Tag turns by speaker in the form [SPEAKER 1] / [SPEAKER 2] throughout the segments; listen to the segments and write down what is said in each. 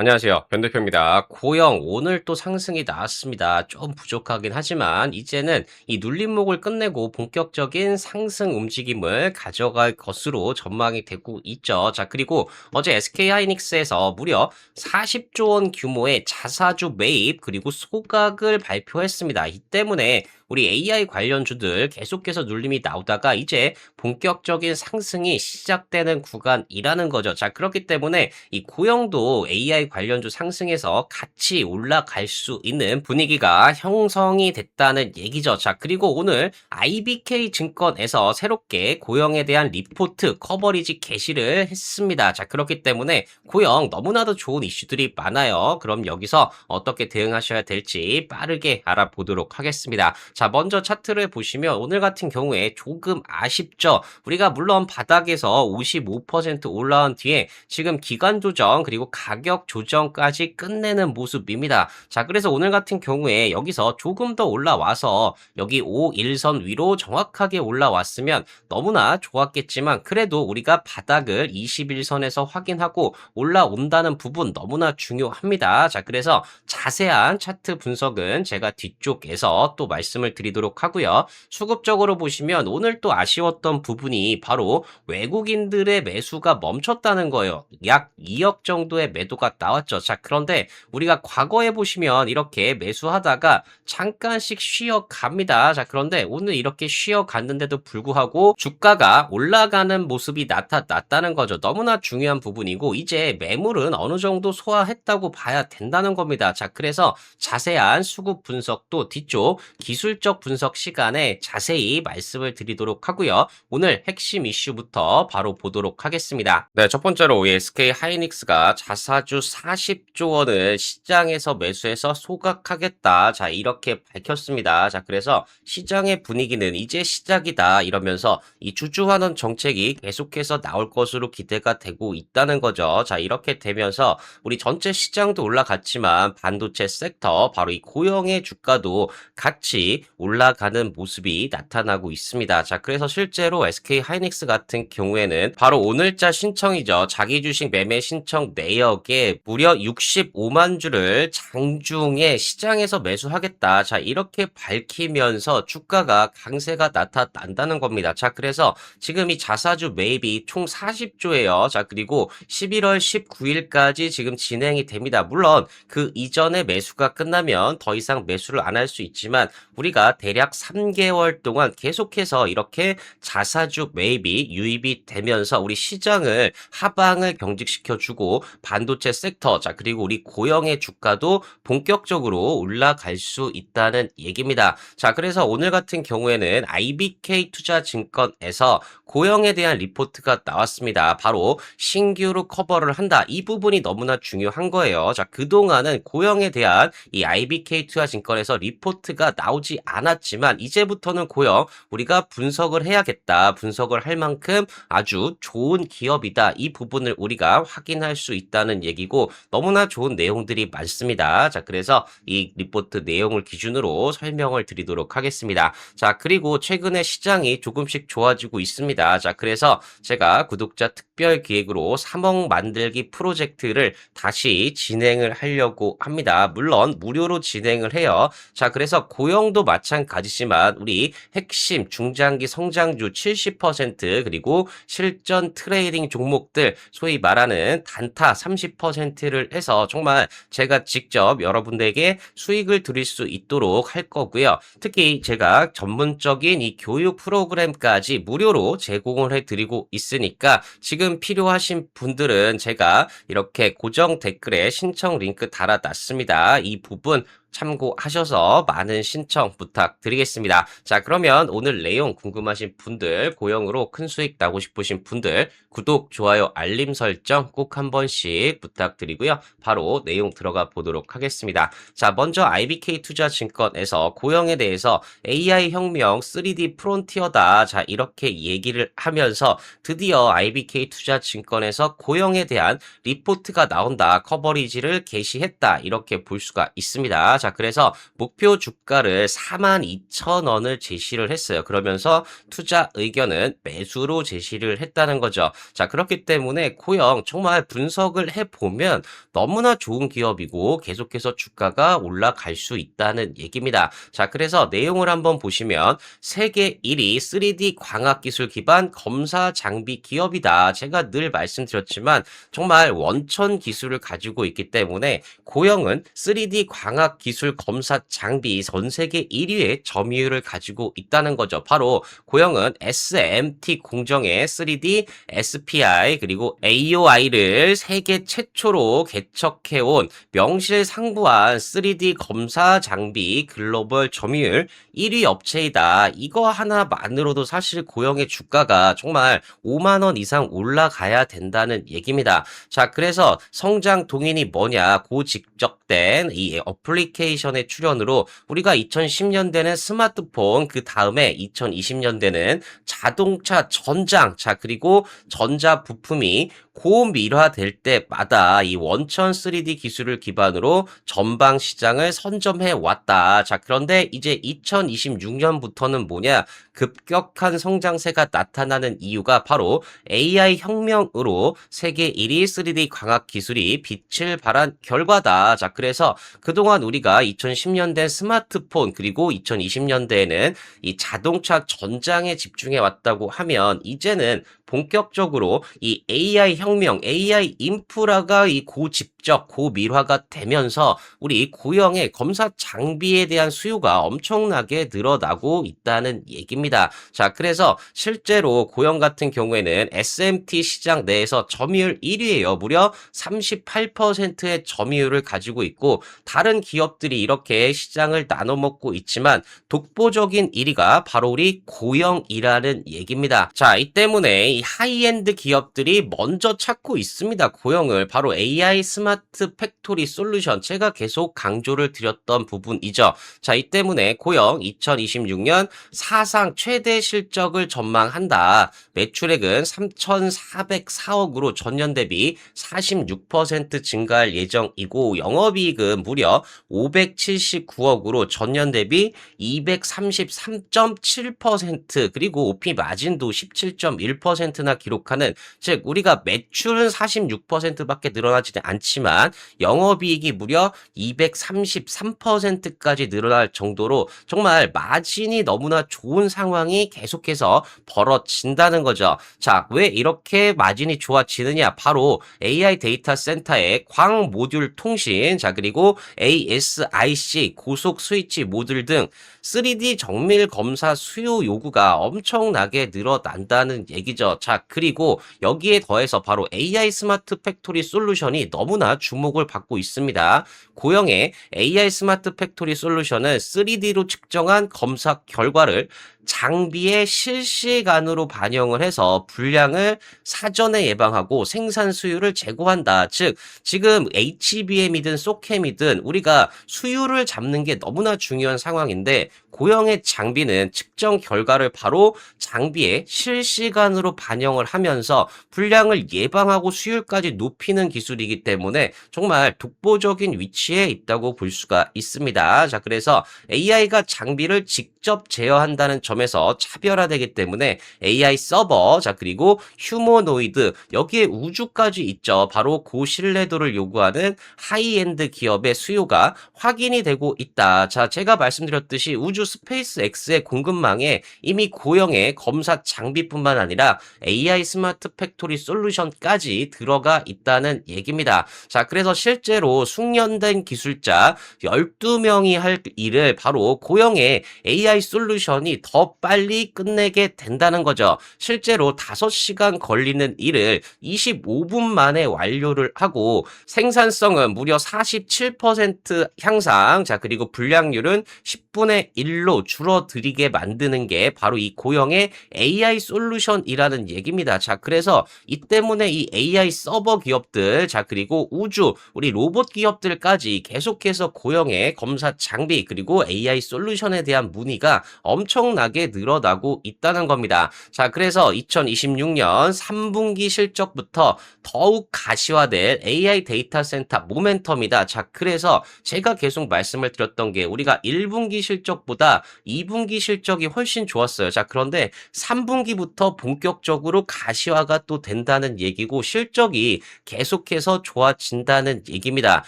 [SPEAKER 1] 안녕하세요. 변 대표입니다. 고영 오늘 또 상승이 나왔습니다. 좀 부족하긴 하지만 이제는 이 눌림목을 끝내고 본격적인 상승 움직임을 가져갈 것으로 전망이 되고 있죠. 자, 그리고 어제 SK하이닉스에서 무려 40조 원 규모의 자사주 매입 그리고 소각을 발표했습니다. 이 때문에 우리 AI 관련주들 계속해서 눌림이 나오다가 이제 본격적인 상승이 시작되는 구간이라는 거죠. 자, 그렇기 때문에 이 고영도 AI 관련주 상승해서 같이 올라갈 수 있는 분위기가 형성이 됐다는 얘기죠. 자, 그리고 오늘 IBK 증권에서 새롭게 고영에 대한 리포트 커버리지 게시를 했습니다. 자, 그렇기 때문에 고영 너무나도 좋은 이슈들이 많아요. 그럼 여기서 어떻게 대응하셔야 될지 빠르게 알아보도록 하겠습니다. 자, 먼저 차트를 보시면 오늘 같은 경우에 조금 아쉽죠. 우리가 물론 바닥에서 55% 올라온 뒤에 지금 기간 조정 그리고 가격 조정까지 끝내는 모습입니다. 자, 그래서 오늘 같은 경우에 여기서 조금 더 올라와서 여기 5일선 위로 정확하게 올라왔으면 너무나 좋았겠지만 그래도 우리가 바닥을 21선에서 확인하고 올라온다는 부분 너무나 중요합니다. 자, 그래서 자세한 차트 분석은 제가 뒤쪽에서 또 말씀을 드리도록 하고요. 수급적으로 보시면 오늘 또 아쉬웠던 부분이 바로 외국인들의 매수가 멈췄다는 거예요. 약 2억 정도의 매도가 나왔죠. 자, 그런데 우리가 과거에 보시면 이렇게 매수하다가 잠깐씩 쉬어갑니다. 자, 그런데 오늘 이렇게 쉬어갔는데도 불구하고 주가가 올라가는 모습이 나타났다는 거죠. 너무나 중요한 부분이고 이제 매물은 어느 정도 소화했다고 봐야 된다는 겁니다. 자, 그래서 자세한 수급 분석도 뒤쪽 기술적 분석 시간에 자세히 말씀을 드리도록 하고요. 오늘 핵심 이슈부터 바로 보도록 하겠습니다. 네, 첫 번째로 SK 하이닉스가 자사주 40조 원을 시장에서 매수해서 소각하겠다. 자, 이렇게 밝혔습니다. 자, 그래서 시장의 분위기는 이제 시작이다. 이러면서 이 주주환원 정책이 계속해서 나올 것으로 기대가 되고 있다는 거죠. 자, 이렇게 되면서 우리 전체 시장도 올라갔지만 반도체 섹터, 바로 이 고영의 주가도 같이 올라가는 모습이 나타나고 있습니다. 자, 그래서 실제로 SK 하이닉스 같은 경우에는 바로 오늘자 신청이죠. 자기 주식 매매 신청 내역에 무려 65만 주를 장중에 시장에서 매수하겠다. 자, 이렇게 밝히면서 주가가 강세가 나타난다는 겁니다. 자, 그래서 지금 이 자사주 매입이 총 40조예요. 자, 그리고 11월 19일까지 지금 진행이 됩니다. 물론 그 이전에 매수가 끝나면 더 이상 매수를 안 할 수 있지만 우리가 대략 3개월 동안 계속해서 이렇게 자사주 매입이 유입이 되면서 우리 시장을 하방을 경직시켜주고 반도체 섹터, 자, 그리고 우리 고영의 주가도 본격적으로 올라갈 수 있다는 얘기입니다. 자, 그래서 오늘 같은 경우에는 IBK 투자증권에서 고영에 대한 리포트가 나왔습니다. 바로 신규로 커버를 한다. 이 부분이 너무나 중요한 거예요. 자, 그동안은 고영에 대한 이 IBK 투자증권에서 리포트가 나오지 않았지만 이제부터는 고영 우리가 분석을 해야겠다. 분석을 할 만큼 아주 좋은 기업이다. 이 부분을 우리가 확인할 수 있다는 얘기고 너무나 좋은 내용들이 많습니다. 자, 그래서 이 리포트 내용을 기준으로 설명을 드리도록 하겠습니다. 자, 그리고 최근에 시장이 조금씩 좋아지고 있습니다. 자, 그래서 제가 구독자 특별 기획으로 3억 만들기 프로젝트를 다시 진행을 하려고 합니다. 물론 무료로 진행을 해요. 자, 그래서 고영도 마찬가지지만 우리 핵심 중장기 성장주 70% 그리고 실전 트레이딩 종목들 소위 말하는 단타 30%를 해서 정말 제가 직접 여러분들에게 수익을 드릴 수 있도록 할 거고요. 특히 제가 전문적인 이 교육 프로그램까지 무료로 제공을 해드리고 있으니까 지금 필요하신 분들은 제가 이렇게 고정 댓글에 신청 링크 달아놨습니다. 이 부분 참고하셔서 많은 신청 부탁드리겠습니다. 자, 그러면 오늘 내용 궁금하신 분들, 고영으로 큰 수익 나고 싶으신 분들, 구독, 좋아요, 알림 설정 꼭 한 번씩 부탁드리고요. 바로 내용 들어가 보도록 하겠습니다. 자, 먼저 IBK 투자증권에서 고영에 대해서 AI 혁명 3D 프론티어다. 자, 이렇게 얘기를 하면서 드디어 IBK 투자증권에서 고영에 대한 리포트가 나온다. 커버리지를 게시했다. 이렇게 볼 수가 있습니다. 자, 그래서 목표 주가를 42,000원을 제시를 했어요. 그러면서 투자 의견은 매수로 제시를 했다는 거죠. 자, 그렇기 때문에 고영 정말 분석을 해보면 너무나 좋은 기업이고 계속해서 주가가 올라갈 수 있다는 얘기입니다. 자, 그래서 내용을 한번 보시면 세계 1위 3D 광학기술 기반 검사 장비 기업이다. 제가 늘 말씀드렸지만 정말 원천 기술을 가지고 있기 때문에 고영은 3D 광학기술 검사 장비 전 세계 1위의 점유율을 가지고 있다는 거죠. 바로 고영은 SMT 공정의 3D SPI 그리고 AOI를 세계 최초로 개척해온 명실상부한 3D 검사 장비 글로벌 점유율 1위 업체이다. 이거 하나만으로도 사실 고영의 주가가 정말 5만 원 이상 올라가야 된다는 얘기입니다. 자, 그래서 성장 동인이 뭐냐? 고직접된 이 어플리케이션의 출현으로 우리가 2010년대는 스마트폰, 그 다음에 2020년대는 자동차 전장, 자, 그리고 전자 부품이 고밀화될 때마다 이 원천 3D 기술을 기반으로 전방 시장을 선점해 왔다. 자, 그런데 이제 2026년부터는 뭐냐? 급격한 성장세가 나타나는 이유가 바로 AI 혁명으로 세계 1위 3D 광학 기술이 빛을 발한 결과다. 자, 그래서 그동안 우리가 2010년대 스마트폰 그리고 2020년대에는 이 자동차 전장에 집중해 왔다고 하면 이제는 본격적으로 이 AI 혁명, AI 인프라가 이 고집적, 고밀화가 되면서 우리 고영의 검사 장비에 대한 수요가 엄청나게 늘어나고 있다는 얘기입니다. 자, 그래서 실제로 고영 같은 경우에는 SMT 시장 내에서 점유율 1위예요. 무려 38%의 점유율을 가지고 있고 다른 기업들이 이렇게 시장을 나눠 먹고 있지만 독보적인 1위가 바로 우리 고영이라는 얘기입니다. 자, 이 때문에 이 하이엔드 기업들이 먼저 찾고 있습니다. 고영을 바로 AI 스마트 팩토리 솔루션 제가 계속 강조를 드렸던 부분이죠. 자, 이 때문에 고영 2026년 사상 최대 실적을 전망한다. 매출액은 3,404억으로 전년 대비 46% 증가할 예정이고 영업이익은 무려 579억으로 전년 대비 233.7% 그리고 OP 마진도 17.1%나 기록하는 즉 우리가 매출은 46%밖에 늘어나지는 않지만 영업이익이 무려 233%까지 늘어날 정도로 정말 마진이 너무나 좋은 상황이 계속해서 벌어진다는 거죠. 자, 왜 이렇게 마진이 좋아지느냐? 바로 AI 데이터 센터의 광 모듈 통신, 자, 그리고 ASIC 고속 스위치 모듈 등 3D 정밀 검사 수요 요구가 엄청나게 늘어난다는 얘기죠. 자, 그리고 여기에 더해서 바로 AI 스마트 팩토리 솔루션이 너무나 주목을 받고 있습니다. 고영의 AI 스마트 팩토리 솔루션은 3D로 측정한 검사 결과를 장비에 실시간으로 반영을 해서 불량을 사전에 예방하고 생산 수율을 제고한다. 즉 지금 HBM이든 소캠이든 우리가 수율을 잡는 게 너무나 중요한 상황인데 고영의 장비는 측정 결과를 바로 장비에 실시간으로 반영을 하면서 불량을 예방하고 수율까지 높이는 기술이기 때문에 정말 독보적인 위치에 있다고 볼 수가 있습니다. 자, 그래서 AI가 장비를 직접 제어한다는 점에서 차별화되기 때문에 AI 서버, 자, 그리고 휴머노이드, 여기에 우주까지 있죠. 바로 고신뢰도를 요구하는 하이엔드 기업의 수요가 확인이 되고 있다. 자, 제가 말씀드렸듯이 우주 스페이스 X의 공급망에 이미 고영의 검사 장비뿐만 아니라 AI 스마트 팩토리 솔루션까지 들어가 있다는 얘기입니다. 자, 그래서 실제로 숙련된 기술자 12명이 할 일을 바로 고영의 AI 솔루션이 더 빨리 끝내게 된다는 거죠. 실제로 5시간 걸리는 일을 25분 만에 완료를 하고 생산성은 무려 47% 향상, 자, 그리고 불량률은 10분의 1로 줄어들게 만드는 게 바로 이 고영의 AI 솔루션이라는 얘기입니다. 자, 그래서 이 때문에 이 AI 서버 기업들, 자, 그리고 우주, 우리 로봇 기업들까지 계속해서 고영의 검사 장비 그리고 AI 솔루션에 대한 문의가 엄청나게 엄청나게 늘어나고 있다는 겁니다. 자, 그래서 2026년 3분기 실적부터 더욱 가시화될 AI 데이터 센터 모멘텀이다. 자, 그래서 제가 계속 말씀을 드렸던 게 우리가 1분기 실적보다 2분기 실적이 훨씬 좋았어요. 자, 그런데 3분기부터 본격적으로 가시화가 또 된다는 얘기고 실적이 계속해서 좋아진다는 얘기입니다.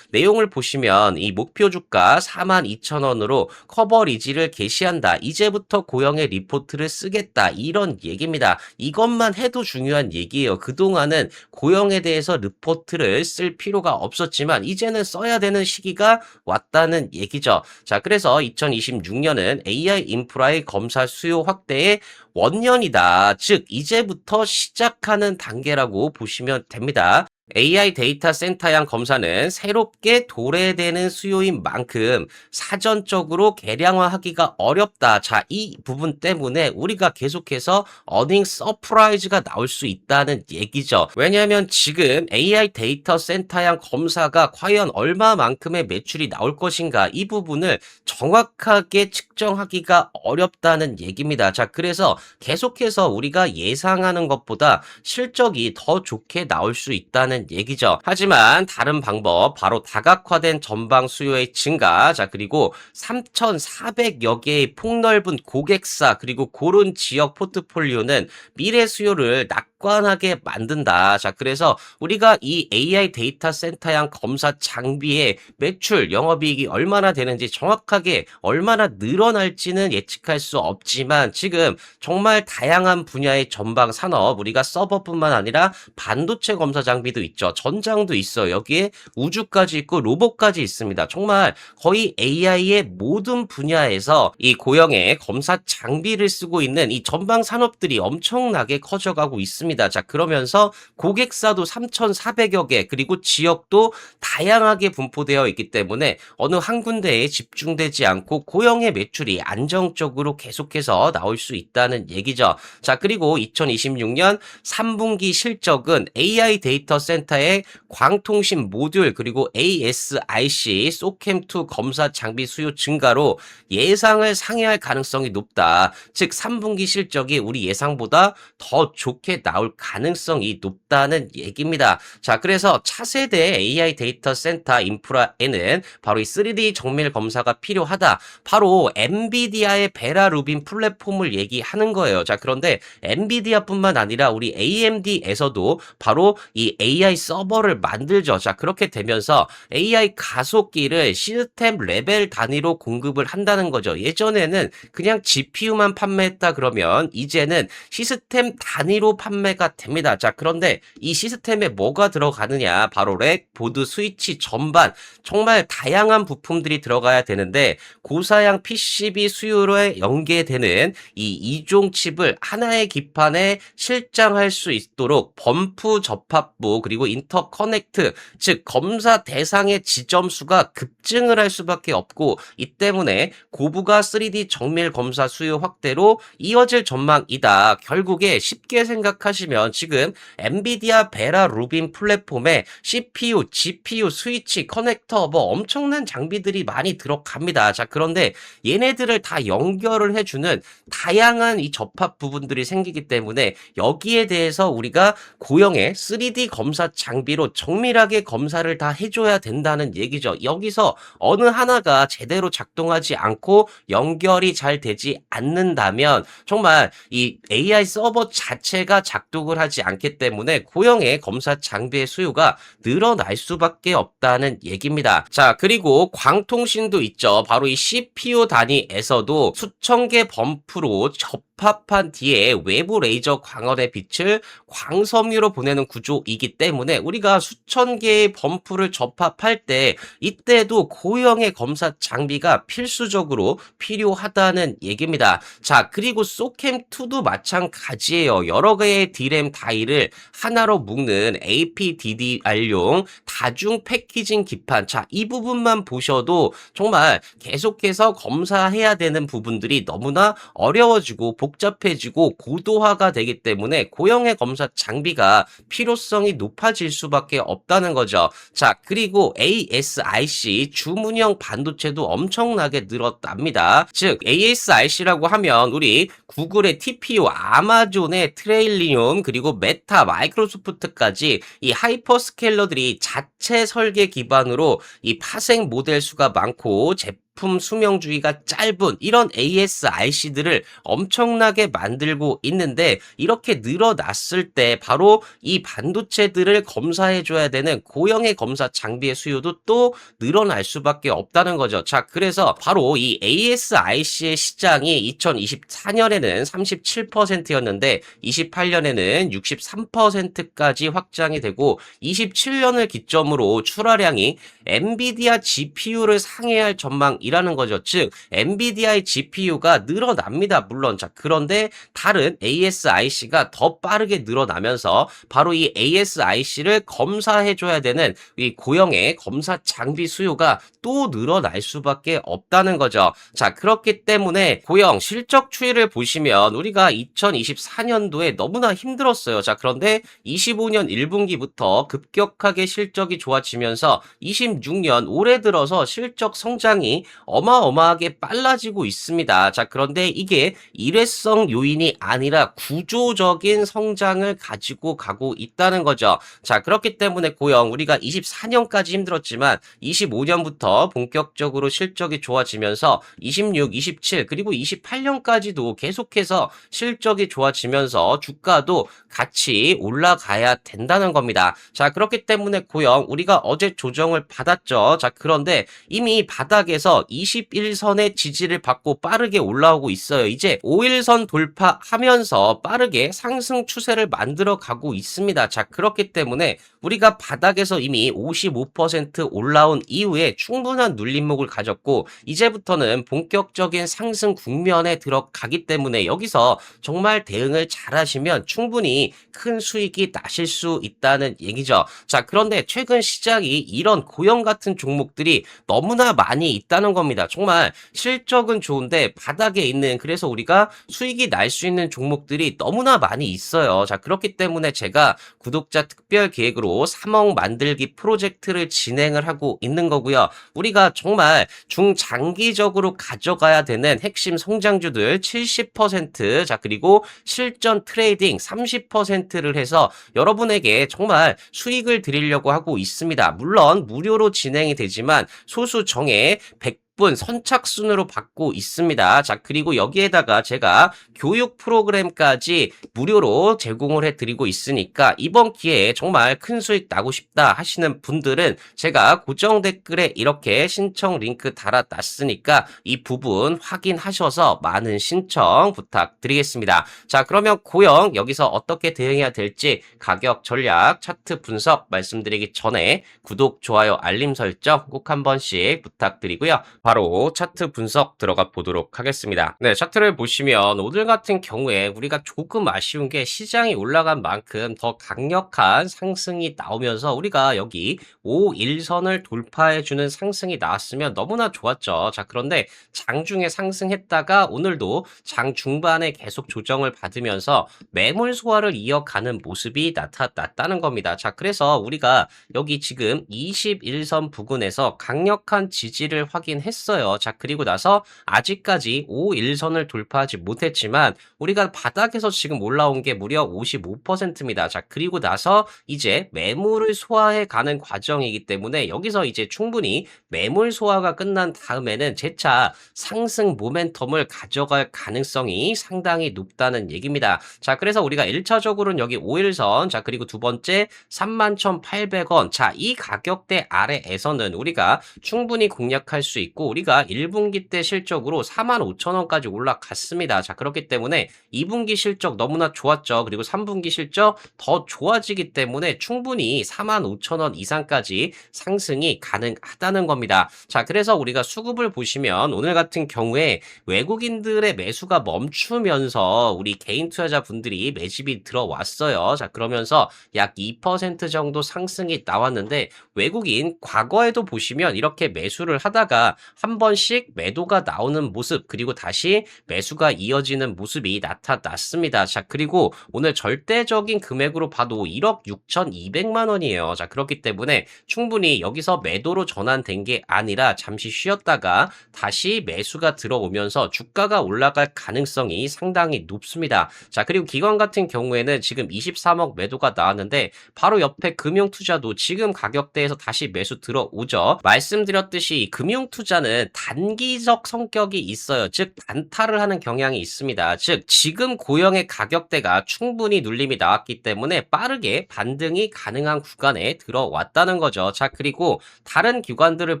[SPEAKER 1] 내용을 보시면 이 목표 주가 42,000원으로 커버리지를 개시한다. 이제부터 고영의 리포트를 쓰겠다. 이런 얘기입니다. 이것만 해도 중요한 얘기예요. 그동안은 고영에 대해서 리포트를 쓸 필요가 없었지만 이제는 써야 되는 시기가 왔다는 얘기죠. 자, 그래서 2026년은 AI 인프라의 검사 수요 확대의 원년이다. 즉 이제부터 시작하는 단계라고 보시면 됩니다. AI 데이터 센터양 검사는 새롭게 도래되는 수요인 만큼 사전적으로 계량화하기가 어렵다. 자, 이 부분 때문에 우리가 계속해서 어닝 서프라이즈가 나올 수 있다는 얘기죠. 왜냐하면 지금 AI 데이터 센터양 검사가 과연 얼마만큼의 매출이 나올 것인가 이 부분을 정확하게 측정하기가 어렵다는 얘기입니다. 자, 그래서 계속해서 우리가 예상하는 것보다 실적이 더 좋게 나올 수 있다는 얘기죠. 하지만 다른 방법, 바로 다각화된 전방 수요의 증가, 자, 그리고 3,400여 개의 폭넓은 고객사, 그리고 그런 지역 포트폴리오는 미래 수요를 낙관하게 만든다. 자, 그래서 우리가 이 AI 데이터 센터양 검사 장비의 매출, 영업이익이 얼마나 되는지 정확하게 얼마나 늘어날지는 예측할 수 없지만 지금 정말 다양한 분야의 전방 산업, 우리가 서버뿐만 아니라 반도체 검사 장비도 있죠. 전장도 있어요. 여기에 우주까지 있고 로봇까지 있습니다. 정말 거의 AI의 모든 분야에서 이 고영의 검사 장비를 쓰고 있는 이 전방 산업들이 엄청나게 커져가고 있습니다. 자, 그러면서 고객사도 3,400여 개, 그리고 지역도 다양하게 분포되어 있기 때문에 어느 한 군데에 집중되지 않고 고영의 매출이 안정적으로 계속해서 나올 수 있다는 얘기죠. 자, 그리고 2026년 3분기 실적은 AI 데이터 센터의 광통신 모듈 그리고 ASIC 소캠2 검사 장비 수요 증가로 예상을 상회할 가능성이 높다. 즉 3분기 실적이 우리 예상보다 더 좋게 나올 가능성이 높다는 얘기입니다. 자, 그래서 차세대 AI 데이터 센터 인프라에는 바로 이 3D 정밀 검사가 필요하다. 바로 엔비디아의 베라 루빈 플랫폼을 얘기하는 거예요. 자, 그런데 엔비디아뿐만 아니라 우리 AMD에서도 바로 이 AI 서버를 만들죠. 자, 그렇게 되면서 AI 가속기를 시스템 레벨 단위로 공급을 한다는 거죠. 예전에는 그냥 GPU만 판매했다 그러면 이제는 시스템 단위로 판매가 됩니다. 자, 그런데 이 시스템에 뭐가 들어가느냐? 바로 렉, 보드, 스위치 전반 정말 다양한 부품들이 들어가야 되는데 고사양 PCB 수요에 연계되는 이 이종 칩을 하나의 기판에 실장할 수 있도록 범프 접합부 그리고 인터커넥트, 즉 검사 대상의 지점수가 급증을 할 수밖에 없고 이 때문에 고부가 3D 정밀 검사 수요 확대로 이어질 전망이다. 결국에 쉽게 생각하시면 지금 엔비디아 베라 루빈 플랫폼에 CPU, GPU, 스위치, 커넥터 뭐 엄청난 장비들이 많이 들어갑니다. 자, 그런데 얘네들을 다 연결을 해주는 다양한 이 접합 부분들이 생기기 때문에 여기에 대해서 우리가 고영의 3D 검사 장비로 정밀하게 검사를 다 해줘야 된다는 얘기죠. 여기서 어느 하나가 제대로 작동하지 않고 연결이 잘 되지 않는다면 정말 이 AI 서버 자체가 작동을 하지 않기 때문에 고영의 검사 장비의 수요가 늘어날 수밖에 없다는 얘기입니다. 자, 그리고 광통신도 있죠. 바로 이 CPU 단위에서도 수천 개 범프로 접합한 뒤에 외부 레이저 광원의 빛을 광섬유로 보내는 구조이기 때문에 우리가 수천 개의 범프를 접합할 때 이때도 고영의 검사 장비가 필수적으로 필요하다는 얘기입니다. 자, 그리고 소캠2도 마찬가지예요. 여러 개의 D램 다이를 하나로 묶는 APDDR용 다중 패키징 기판. 자, 이 부분만 보셔도 정말 계속해서 검사해야 되는 부분들이 너무나 어려워지고 복잡해지고 고도화가 되기 때문에 고형의 검사 장비가 필요성이 높아질 수밖에 없다는 거죠. 자, 그리고 ASIC 주문형 반도체도 엄청나게 늘었답니다. 즉 ASIC라고 하면 우리 구글의 TPU, 아마존의 트레일리움, 그리고 메타, 마이크로소프트까지 이 하이퍼스케일러들이 자체 설계 기반으로 이 파생 모델 수가 많고 제품 수명주기가 짧은 이런 ASIC들을 엄청나게 만들고 있는데, 이렇게 늘어났을 때 바로 이 반도체들을 검사해줘야 되는 고형의 검사 장비의 수요도 또 늘어날 수밖에 없다는 거죠. 자, 그래서 바로 이 ASIC의 시장이 2024년에는 37%였는데 28년에는 63%까지 확장이 되고, 27년을 기점으로 출하량이 엔비디아 GPU를 상회할 전망이라는 거죠. 즉 엔비디아의 GPU가 늘어납니다. 물론. 자, 그런데 다른 ASIC가 더 빠르게 늘어나면서 바로 이 ASIC를 검사해줘야 되는 이 고형의 검사 장비 수요가 또 늘어날 수밖에 없다는 거죠. 자, 그렇기 때문에 고형 실적 추이를 보시면 우리가 2024년도에 너무나 힘들었어요. 자, 그런데 25년 1분기부터 급격하게 실적이 좋아지면서 26년 올해 들어서 실적 성장이 어마어마하게 빨라지고 있습니다. 자, 그런데 이게 일회성 요인이 아니라 구조적인 성장을 가지고 가고 있다는 거죠. 자, 그렇기 때문에 고형 우리가 24년까지 힘들었지만 25년부터 본격적으로 실적이 좋아지면서 26, 27 그리고 28년까지도 계속해서 실적이 좋아지면서 주가도 같이 올라가야 된다는 겁니다. 자, 그렇기 때문에 고형 우리가 어제 조정을 받았죠. 자, 그런데 이미 바닥에서 21선의 지지를 받고 빠르게 올라오고 있어요. 이제 5일선 돌파하면서 빠르게 상승 추세를 만들어 가고 있습니다. 자, 그렇기 때문에 우리가 바닥에서 이미 55% 올라온 이후에 충분한 눌림목을 가졌고, 이제부터는 본격적인 상승 국면에 들어가기 때문에 여기서 정말 대응을 잘 하시면 충분히 큰 수익이 나실 수 있다는 얘기죠. 자, 그런데 최근 시장이 이런 고형 같은 종목들이 너무나 많이 있다는 겁니다. 정말 실적은 좋은데 바닥에 있는, 그래서 우리가 수익이 날 수 있는 종목들이 너무나 많이 있어요. 자, 그렇기 때문에 제가 구독자 특별 기획으로 3억 만들기 프로젝트를 진행을 하고 있는 거고요. 우리가 정말 중장기적으로 가져가야 되는 핵심 성장주들 70%, 자, 그리고 실전 트레이딩 30%를 해서 여러분에게 정말 수익을 드리려고 하고 있습니다. 물론 무료로 진행이 되지만 소수 정예 100분 선착순으로 받고 있습니다. 자, 그리고 여기에다가 제가 교육 프로그램까지 무료로 제공을 해드리고 있으니까 이번 기회에 정말 큰 수익 나고 싶다 하시는 분들은 제가 고정 댓글에 이렇게 신청 링크 달아놨으니까 이 부분 확인하셔서 많은 신청 부탁드리겠습니다. 자, 그러면 고형 여기서 어떻게 대응해야 될지 가격 전략 차트 분석 말씀드리기 전에 구독, 좋아요, 알림 설정 꼭 한 번씩 부탁드리고요. 바로 차트 분석 들어가 보도록 하겠습니다. 네, 차트를 보시면 오늘 같은 경우에 우리가 조금 아쉬운 게 시장이 올라간 만큼 더 강력한 상승이 나오면서 우리가 여기 5일선을 돌파해주는 상승이 나왔으면 너무나 좋았죠. 자, 그런데 장중에 상승했다가 오늘도 장 중반에 계속 조정을 받으면서 매물 소화를 이어가는 모습이 나타났다는 겁니다. 자, 그래서 우리가 여기 지금 21선 부근에서 강력한 지지를 확인했어요. 자, 그리고 나서 아직까지 5일선을 돌파하지 못했지만 우리가 바닥에서 지금 올라온 게 무려 55%입니다. 자, 그리고 나서 이제 매물을 소화해 가는 과정이기 때문에 여기서 이제 충분히 매물 소화가 끝난 다음에는 재차 상승 모멘텀을 가져갈 가능성이 상당히 높다는 얘기입니다. 자, 그래서 우리가 1차적으로는 여기 5일선, 자, 그리고 두 번째 31,800원. 자, 이 가격대 아래에서는 우리가 충분히 공략할 수 있고, 우리가 1분기 때 실적으로 45,000원까지 올라갔습니다. 자, 그렇기 때문에 2분기 실적 너무나 좋았죠. 그리고 3분기 실적 더 좋아지기 때문에 충분히 45,000원 이상까지 상승이 가능하다는 겁니다. 자, 그래서 우리가 수급을 보시면 오늘 같은 경우에 외국인들의 매수가 멈추면서 우리 개인 투자자분들이 매집이 들어왔어요. 자, 그러면서 약 2% 정도 상승이 나왔는데 외국인 과거에도 보시면 이렇게 매수를 하다가 한 번씩 매도가 나오는 모습 그리고 다시 매수가 이어지는 모습이 나타났습니다. 자, 그리고 오늘 절대적인 금액으로 봐도 1억 6,200만 원이에요. 자, 그렇기 때문에 충분히 여기서 매도로 전환된 게 아니라 잠시 쉬었다가 다시 매수가 들어오면서 주가가 올라갈 가능성이 상당히 높습니다. 자, 그리고 기관 같은 경우에는 지금 23억 매도가 나왔는데 바로 옆에 금융투자도 지금 가격대에서 다시 매수 들어오죠. 말씀드렸듯이 금융투자는 단기적 성격이 있어요. 즉 단타를 하는 경향이 있습니다. 즉 지금 고영의 가격대가 충분히 눌림이 나왔기 때문에 빠르게 반등이 가능한 구간에 들어왔다는 거죠. 자, 그리고 다른 기관들을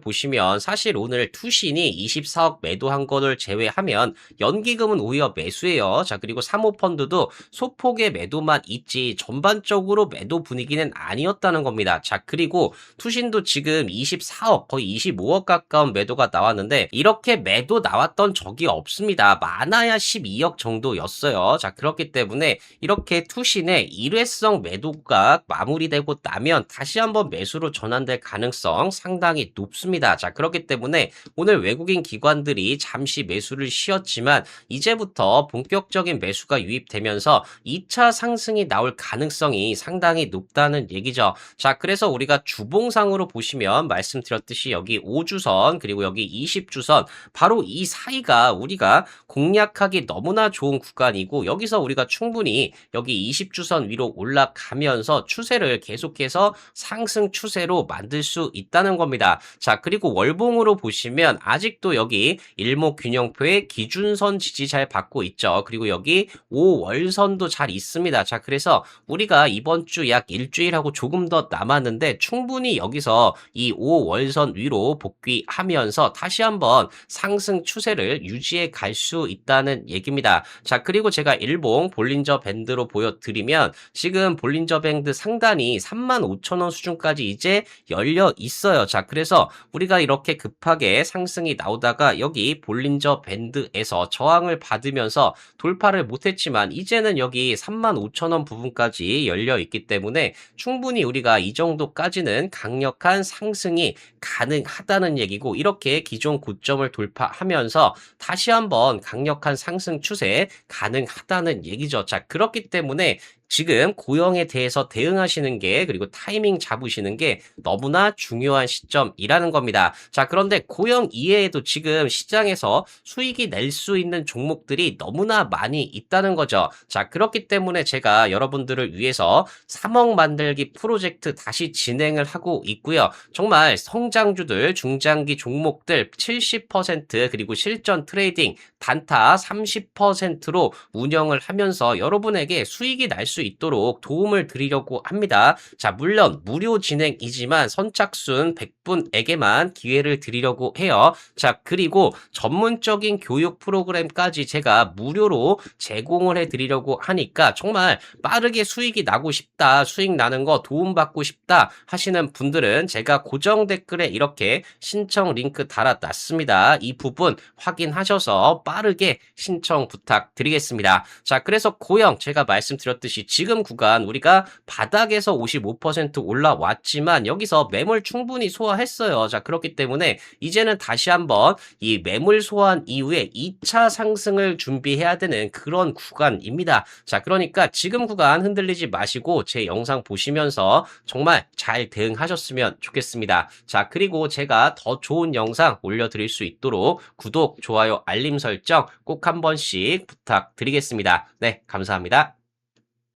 [SPEAKER 1] 보시면 사실 오늘 투신이 24억 매도한 거를 제외하면 연기금은 오히려 매수예요. 자, 그리고 사모펀드도 소폭의 매도만 있지 전반적으로 매도 분위기는 아니었다는 겁니다. 자, 그리고 투신도 지금 24억 거의 25억 가까운 매도가 나왔는데 이렇게 매도 나왔던 적이 없습니다. 많아야 12억 정도였어요. 자, 그렇기 때문에 이렇게 투신의 일회성 매도가 마무리되고 나면 다시 한번 매수로 전환될 가능성 상당히 높습니다. 자, 그렇기 때문에 오늘 외국인 기관들이 잠시 매수를 쉬었지만 이제부터 본격적인 매수가 유입되면서 2차 상승이 나올 가능성이 상당히 높다는 얘기죠. 자, 그래서 우리가 주봉상으로 보시면 말씀드렸듯이 여기 5주선 그리고 여기 20주선 바로 이 사이가 우리가 공략하기 너무나 좋은 구간이고 여기서 우리가 충분히 여기 20주선 위로 올라가면서 추세를 계속해서 상승 추세로 만들 수 있다는 겁니다. 자, 그리고 월봉으로 보시면 아직도 여기 일목균형표의 기준선 지지 잘 받고 있죠. 그리고 여기 5월선도 잘 있습니다. 자, 그래서 우리가 이번 주 약 일주일하고 조금 더 남았는데 충분히 여기서 이 5월선 위로 복귀하면서 다시 한번 상승 추세를 유지해 갈 수 있다는 얘기입니다. 자, 그리고 제가 일봉 볼린저 밴드로 보여드리면 지금 볼린저 밴드 상단이 35,000원 수준까지 이제 열려 있어요. 자, 그래서 우리가 이렇게 급하게 상승이 나오다가 여기 볼린저 밴드에서 저항을 받으면서 돌파를 못했지만 이제는 여기 35,000원 부분까지 열려 있기 때문에 충분히 우리가 이 정도까지는 강력한 상승이 가능하다는 얘기고 이렇게 기존 고점을 돌파하면서 다시 한번 강력한 상승 추세 가능하다는 얘기죠. 자, 그렇기 때문에 지금 고영에 대해서 대응하시는 게 그리고 타이밍 잡으시는 게 너무나 중요한 시점이라는 겁니다. 자, 그런데 고영 이외에도 지금 시장에서 수익이 낼 수 있는 종목들이 너무나 많이 있다는 거죠. 자, 그렇기 때문에 제가 여러분들을 위해서 3억 만들기 프로젝트 다시 진행을 하고 있고요. 정말 성장주들, 중장기 종목들 70% 그리고 실전 트레이딩 단타 30%로 운영을 하면서 여러분에게 수익이 날 수 있도록 도움을 드리려고 합니다. 자, 물론 무료 진행이지만 선착순 100분에게만 기회를 드리려고 해요. 자, 그리고 전문적인 교육 프로그램까지 제가 무료로 제공을 해드리려고 하니까 정말 빠르게 수익이 나고 싶다, 수익 나는 거 도움받고 싶다 하시는 분들은 제가 고정 댓글에 이렇게 신청 링크 달아놨습니다. 이 부분 확인하셔서 빠르게 신청 부탁드리겠습니다. 자, 그래서 고영 제가 말씀드렸듯이 지금 구간 우리가 바닥에서 55% 올라왔지만 여기서 매물 충분히 소화했어요. 자, 그렇기 때문에 이제는 다시 한번 이 매물 소화한 이후에 2차 상승을 준비해야 되는 그런 구간입니다. 자, 그러니까 지금 구간 흔들리지 마시고 제 영상 보시면서 정말 잘 대응하셨으면 좋겠습니다. 자, 그리고 제가 더 좋은 영상 올려드릴 수 있도록 구독, 좋아요, 알림 설정 꼭 한 번씩 부탁드리겠습니다. 네, 감사합니다.